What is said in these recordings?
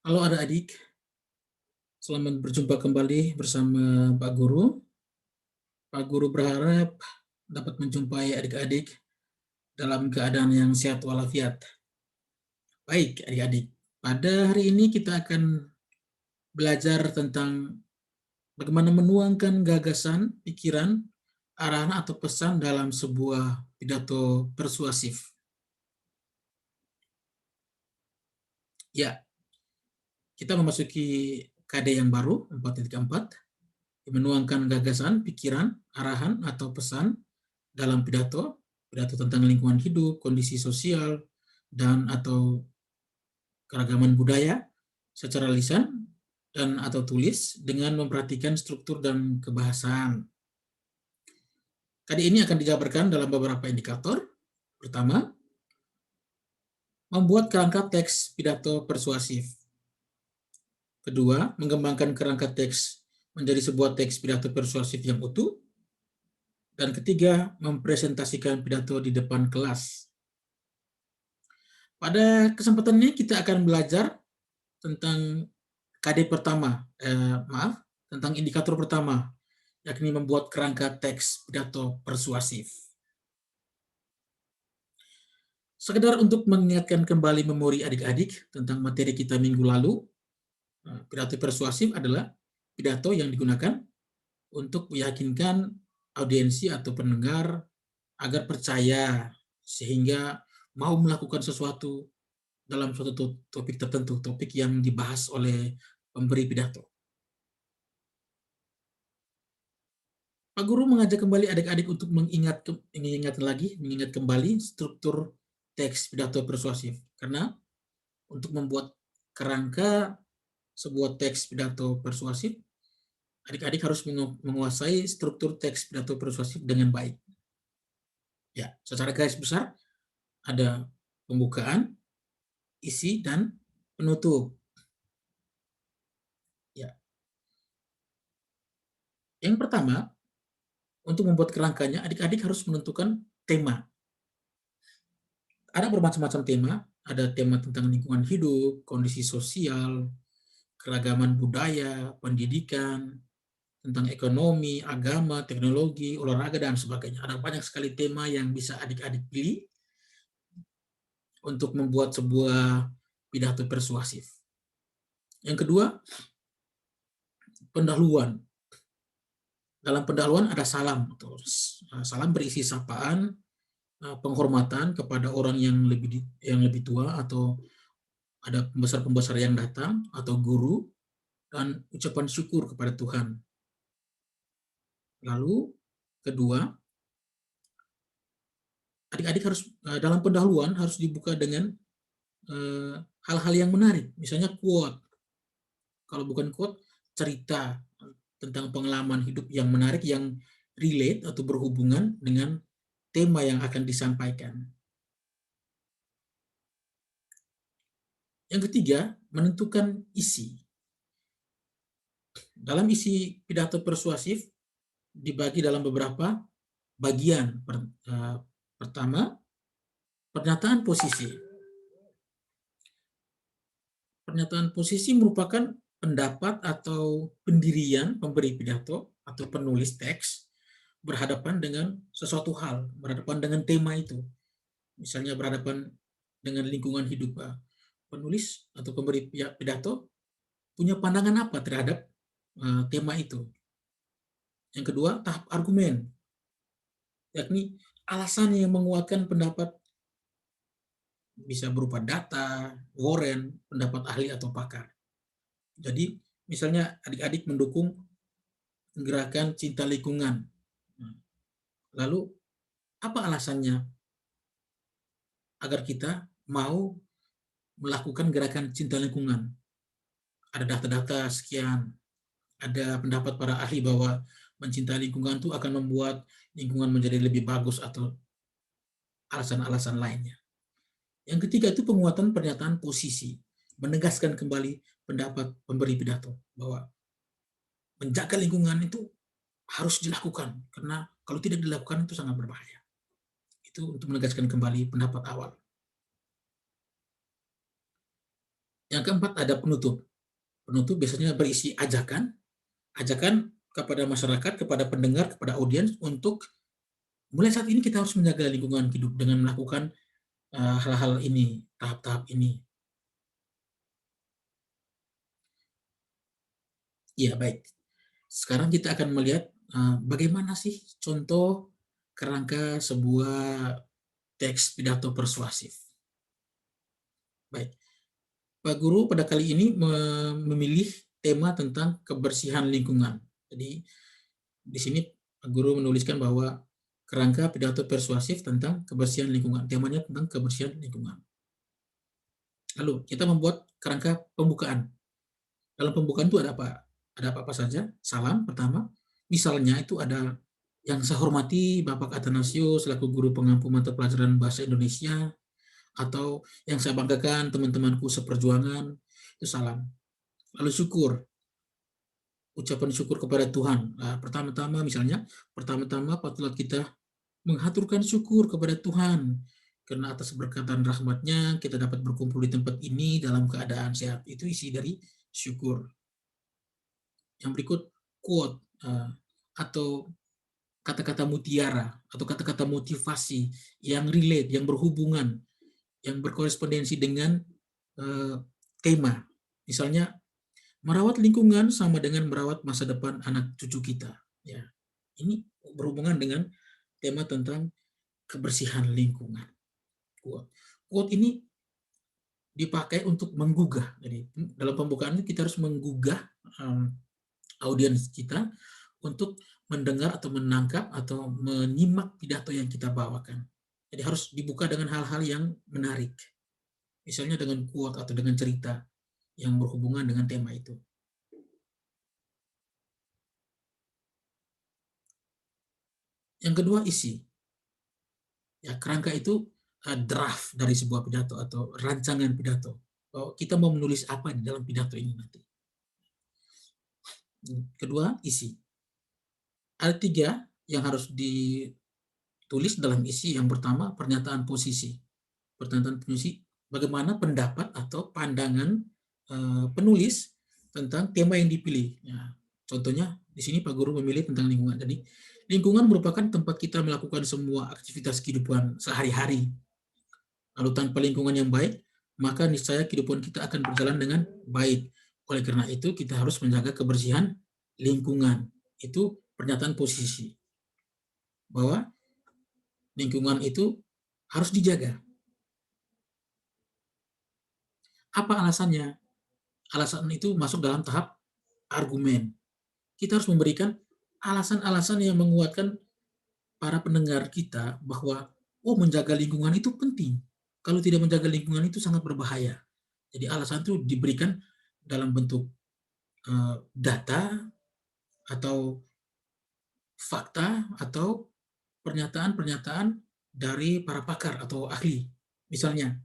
Halo adik-adik, selamat berjumpa kembali bersama Pak Guru. Pak Guru berharap dapat menjumpai adik-adik dalam keadaan yang sehat walafiat. Baik adik-adik, pada hari ini kita akan belajar tentang bagaimana menuangkan gagasan, pikiran, arahan atau pesan dalam sebuah pidato persuasif. Ya, kita memasuki KD yang baru, 4.4, menuangkan gagasan, pikiran, arahan, atau pesan dalam pidato tentang lingkungan hidup, kondisi sosial, dan atau keragaman budaya secara lisan dan atau tulis dengan memperhatikan struktur dan kebahasaan. Kali ini akan dijabarkan dalam beberapa indikator. Pertama, membuat kerangka teks pidato persuasif. Kedua, mengembangkan kerangka teks menjadi sebuah teks pidato persuasif yang utuh. Dan ketiga, mempresentasikan pidato di depan kelas. Pada kesempatan ini kita akan belajar tentang KD pertama, tentang indikator pertama, yakni membuat kerangka teks pidato persuasif. Sekedar untuk mengingatkan kembali memori adik-adik tentang materi kita minggu lalu, pidato persuasif adalah pidato yang digunakan untuk meyakinkan audiensi atau pendengar agar percaya sehingga mau melakukan sesuatu dalam suatu topik tertentu, topik yang dibahas oleh pemberi pidato. Pak Guru mengajak kembali adik-adik untuk mengingat kembali struktur teks pidato persuasif. Karena untuk membuat kerangka sebuah teks pidato persuasif, adik-adik harus menguasai struktur teks pidato persuasif dengan baik. Ya, secara garis besar ada pembukaan, isi, dan penutup. Ya. Yang pertama, untuk membuat kerangkanya, adik-adik harus menentukan tema. Ada bermacam-macam tema, ada tema tentang lingkungan hidup, kondisi sosial, keragaman budaya, pendidikan, tentang ekonomi, agama, teknologi, olahraga, dan sebagainya. Ada banyak sekali tema yang bisa adik-adik pilih untuk membuat sebuah pidato persuasif. Yang kedua, pendahuluan. Dalam pendahuluan ada salam. Salam berisi sapaan, penghormatan kepada orang yang lebih tua, atau ada pembesar-pembesar yang datang, atau guru, dan ucapan syukur kepada Tuhan. Lalu, kedua, adik-adik harus dalam pendahuluan harus dibuka dengan hal-hal yang menarik, misalnya quote. Kalau bukan quote, cerita tentang pengalaman hidup yang menarik yang relate atau berhubungan dengan tema yang akan disampaikan. Yang ketiga, menentukan isi. Dalam isi pidato persuasif dibagi dalam beberapa bagian. Pertama, pernyataan posisi. Pernyataan posisi merupakan pendapat atau pendirian pemberi pidato atau penulis teks berhadapan dengan sesuatu hal, berhadapan dengan tema itu. Misalnya berhadapan dengan lingkungan hidup. Penulis atau pemberi pidato punya pandangan apa terhadap tema itu. Yang kedua, tahap argumen, yakni alasan yang menguatkan pendapat, bisa berupa data, warren, pendapat ahli atau pakar. Jadi, misalnya adik-adik mendukung gerakan cinta lingkungan. Lalu, apa alasannya agar kita mau melakukan gerakan cinta lingkungan? Ada data-data sekian, ada pendapat para ahli bahwa mencintai lingkungan itu akan membuat lingkungan menjadi lebih bagus, atau alasan-alasan lainnya. Yang ketiga itu penguatan pernyataan posisi, menegaskan kembali pendapat pemberi pidato bahwa menjaga lingkungan itu harus dilakukan, karena kalau tidak dilakukan itu sangat berbahaya. Itu untuk menegaskan kembali pendapat awal. Yang keempat ada penutup. Penutup biasanya berisi ajakan, ajakan kepada masyarakat, kepada pendengar, kepada audiens untuk mulai saat ini kita harus menjaga lingkungan hidup dengan melakukan hal-hal ini, tahap-tahap ini. Ya, baik. Sekarang kita akan melihat bagaimana sih contoh kerangka sebuah teks pidato persuasif. Baik, Pak Guru pada kali ini memilih tema tentang kebersihan lingkungan. Jadi di sini Pak Guru menuliskan bahwa kerangka pidato persuasif tentang kebersihan lingkungan. Temanya tentang kebersihan lingkungan. Lalu kita membuat kerangka pembukaan. Dalam pembukaan itu ada apa? Ada apa-apa saja. Salam pertama. Misalnya itu ada yang saya hormati Bapak Atanasio selaku guru pengampu mata pelajaran bahasa Indonesia, atau yang saya banggakan teman-temanku seperjuangan, itu salam. Lalu syukur, ucapan syukur kepada Tuhan. Nah, pertama-tama patutlah kita menghaturkan syukur kepada Tuhan karena atas berkat dan rahmatnya kita dapat berkumpul di tempat ini dalam keadaan sehat. Itu isi dari syukur. Yang berikut quote atau kata-kata mutiara atau kata-kata motivasi yang relate, yang berhubungan, yang berkorespondensi dengan tema. Misalnya, merawat lingkungan sama dengan merawat masa depan anak cucu kita. Ya, ini berhubungan dengan tema tentang kebersihan lingkungan. Quote ini dipakai untuk menggugah. Jadi dalam pembukaan ini kita harus menggugah audiens kita untuk mendengar atau menangkap atau menyimak pidato yang kita bawakan. Jadi harus dibuka dengan hal-hal yang menarik. Misalnya dengan quote atau dengan cerita yang berhubungan dengan tema itu. Yang kedua, isi. Ya, kerangka itu draft dari sebuah pidato atau rancangan pidato. Oh, kita mau menulis apa di dalam pidato ini nanti. Kedua, isi. Ada tiga yang harus ditulis dalam isi. Yang pertama, pernyataan posisi. Pernyataan posisi, bagaimana pendapat atau pandangan penulis tentang tema yang dipilih. Ya, contohnya, di sini Pak Guru memilih tentang lingkungan. Jadi, lingkungan merupakan tempat kita melakukan semua aktivitas kehidupan sehari-hari. Lalu tanpa lingkungan yang baik, maka niscaya kehidupan kita akan berjalan dengan baik. Oleh karena itu, kita harus menjaga kebersihan lingkungan. Itu pernyataan posisi. Bahwa lingkungan itu harus dijaga. Apa alasannya? Alasan itu masuk dalam tahap argumen. Kita harus memberikan alasan-alasan yang menguatkan para pendengar kita bahwa menjaga lingkungan itu penting. Kalau tidak menjaga lingkungan itu sangat berbahaya. Jadi alasan itu diberikan dalam bentuk data atau fakta atau pernyataan-pernyataan dari para pakar atau ahli. Misalnya,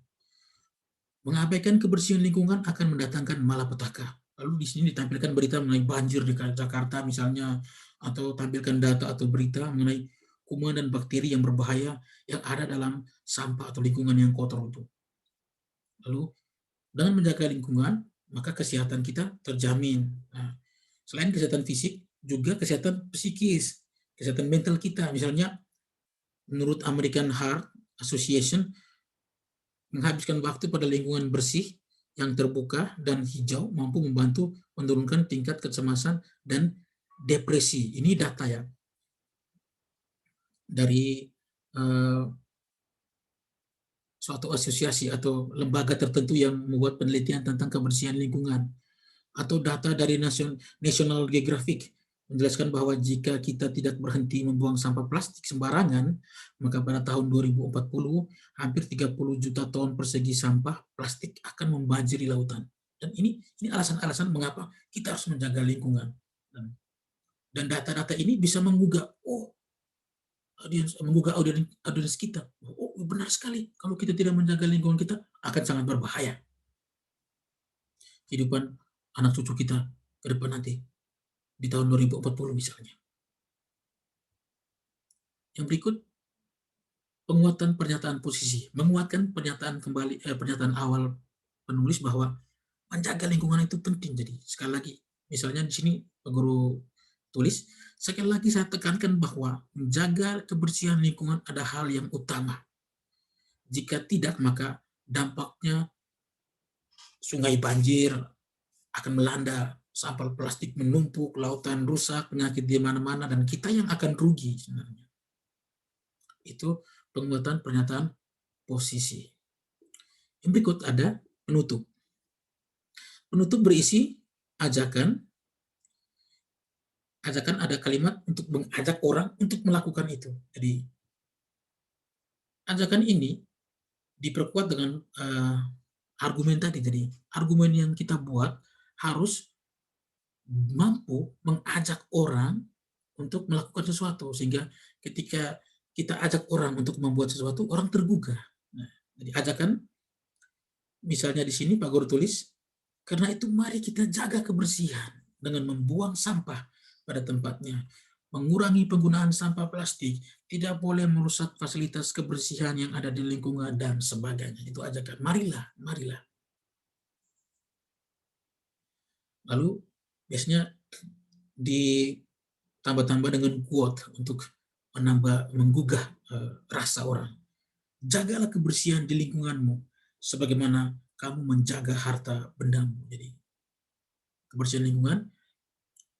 mengabaikan kebersihan lingkungan akan mendatangkan malapetaka. Lalu di sini ditampilkan berita mengenai banjir di Jakarta misalnya, atau tampilkan data atau berita mengenai kuman dan bakteri yang berbahaya yang ada dalam sampah atau lingkungan yang kotor itu. Lalu dengan menjaga lingkungan, maka kesehatan kita terjamin. Nah, selain kesehatan fisik, juga kesehatan psikis, kesehatan mental kita. Misalnya, menurut American Heart Association, menghabiskan waktu pada lingkungan bersih yang terbuka dan hijau mampu membantu menurunkan tingkat kecemasan dan depresi. Ini data ya dari suatu asosiasi atau lembaga tertentu yang membuat penelitian tentang kebersihan lingkungan. Atau data dari National Geographic menjelaskan bahwa jika kita tidak berhenti membuang sampah plastik sembarangan, maka pada tahun 2040 hampir 30 juta ton persegi sampah plastik akan membanjiri lautan. Dan ini alasan-alasan mengapa kita harus menjaga lingkungan. Dan data-data ini bisa menggugah audiens kita. Benar sekali, kalau kita tidak menjaga lingkungan kita akan sangat berbahaya kehidupan anak cucu kita ke depan nanti di tahun 2040 misalnya. Yang berikut, penguatan pernyataan posisi, menguatkan pernyataan awal penulis bahwa menjaga lingkungan itu penting. Jadi sekali lagi, misalnya di sini Pak Guru tulis, sekali lagi saya tekankan bahwa menjaga kebersihan lingkungan ada hal yang utama. Jika tidak, maka dampaknya sungai banjir akan melanda, sampah plastik menumpuk, lautan rusak, penyakit di mana-mana, dan kita yang akan rugi sebenarnya. Itu penguatan pernyataan posisi. Yang berikut ada penutup. Penutup berisi ajakan ada kalimat untuk mengajak orang untuk melakukan itu. Jadi ajakan ini diperkuat dengan argumen tadi. Jadi argumen yang kita buat harus mampu mengajak orang untuk melakukan sesuatu, sehingga ketika kita ajak orang untuk membuat sesuatu, orang tergugah. Nah, jadi ajakan, misalnya di sini Pak Guru tulis, karena itu mari kita jaga kebersihan dengan membuang sampah pada tempatnya, mengurangi penggunaan sampah plastik, tidak boleh merusak fasilitas kebersihan yang ada di lingkungan, dan sebagainya. Itu ajakan. Marilah, marilah. Lalu biasanya ditambah-tambah dengan quote untuk menggugah rasa orang. Jagalah kebersihan di lingkunganmu sebagaimana kamu menjaga harta bendamu. Jadi kebersihan lingkungan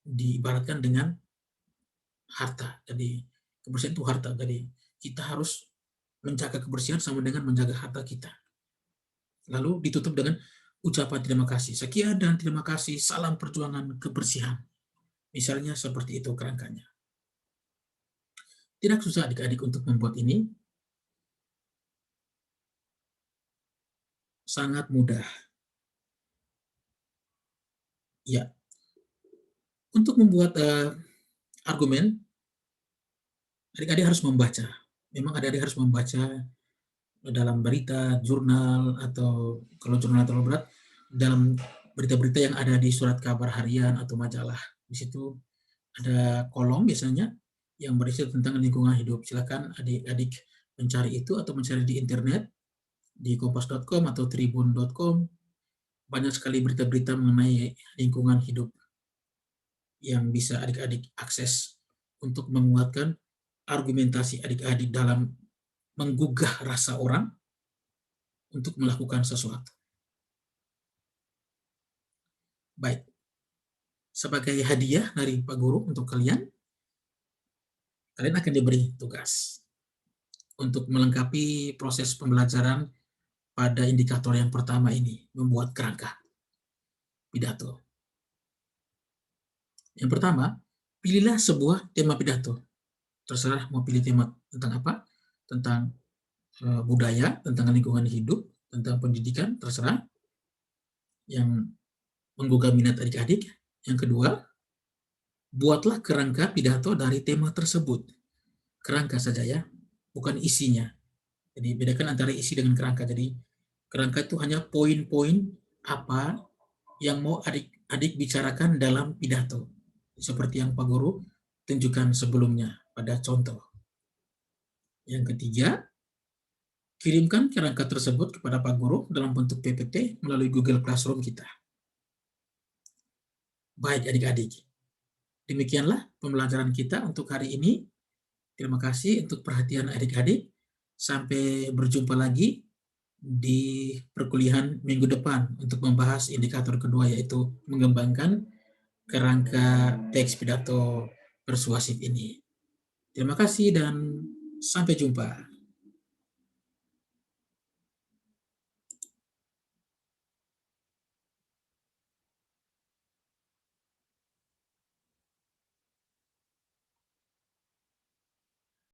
diibaratkan dengan harta. Jadi kebersihan itu harta. Jadi kita harus menjaga kebersihan sama dengan menjaga harta kita. Lalu ditutup dengan ucapan terima kasih. Sekian dan terima kasih. Salam perjuangan kebersihan. Misalnya seperti itu kerangkanya. Tidak susah adik-adik untuk membuat ini. Sangat mudah. Ya. Untuk membuat argumen, adik-adik harus membaca. Memang adik-adik harus membaca dalam berita, jurnal, atau kalau jurnal terlalu berat, dalam berita-berita yang ada di surat kabar harian atau majalah. Di situ ada kolom biasanya yang berisi tentang lingkungan hidup. Silakan adik-adik mencari itu atau mencari di internet, di kompas.com atau tribun.com. Banyak sekali berita-berita mengenai lingkungan hidup yang bisa adik-adik akses untuk menguatkan argumentasi adik-adik dalam menggugah rasa orang untuk melakukan sesuatu. Baik, sebagai hadiah dari Pak Guru untuk kalian akan diberi tugas untuk melengkapi proses pembelajaran pada indikator yang pertama ini, membuat kerangka pidato. Yang pertama, pilihlah sebuah tema pidato. Terserah mau pilih tema tentang apa, tentang budaya, tentang lingkungan hidup, tentang pendidikan, terserah, yang menggugah minat adik-adik. Yang kedua, buatlah kerangka pidato dari tema tersebut. Kerangka saja ya, bukan isinya. Jadi bedakan antara isi dengan kerangka. Jadi kerangka itu hanya poin-poin apa yang mau adik-adik bicarakan dalam pidato. Seperti yang Pak Guru tunjukkan sebelumnya pada contoh. Yang ketiga, kirimkan kerangka tersebut kepada Pak Guru dalam bentuk PPT melalui Google Classroom kita. Baik adik-adik, demikianlah pembelajaran kita untuk hari ini. Terima kasih untuk perhatian adik-adik. Sampai berjumpa lagi di perkuliahan minggu depan untuk membahas indikator kedua, yaitu mengembangkan kerangka teks pidato persuasif ini. Terima kasih dan sampai jumpa.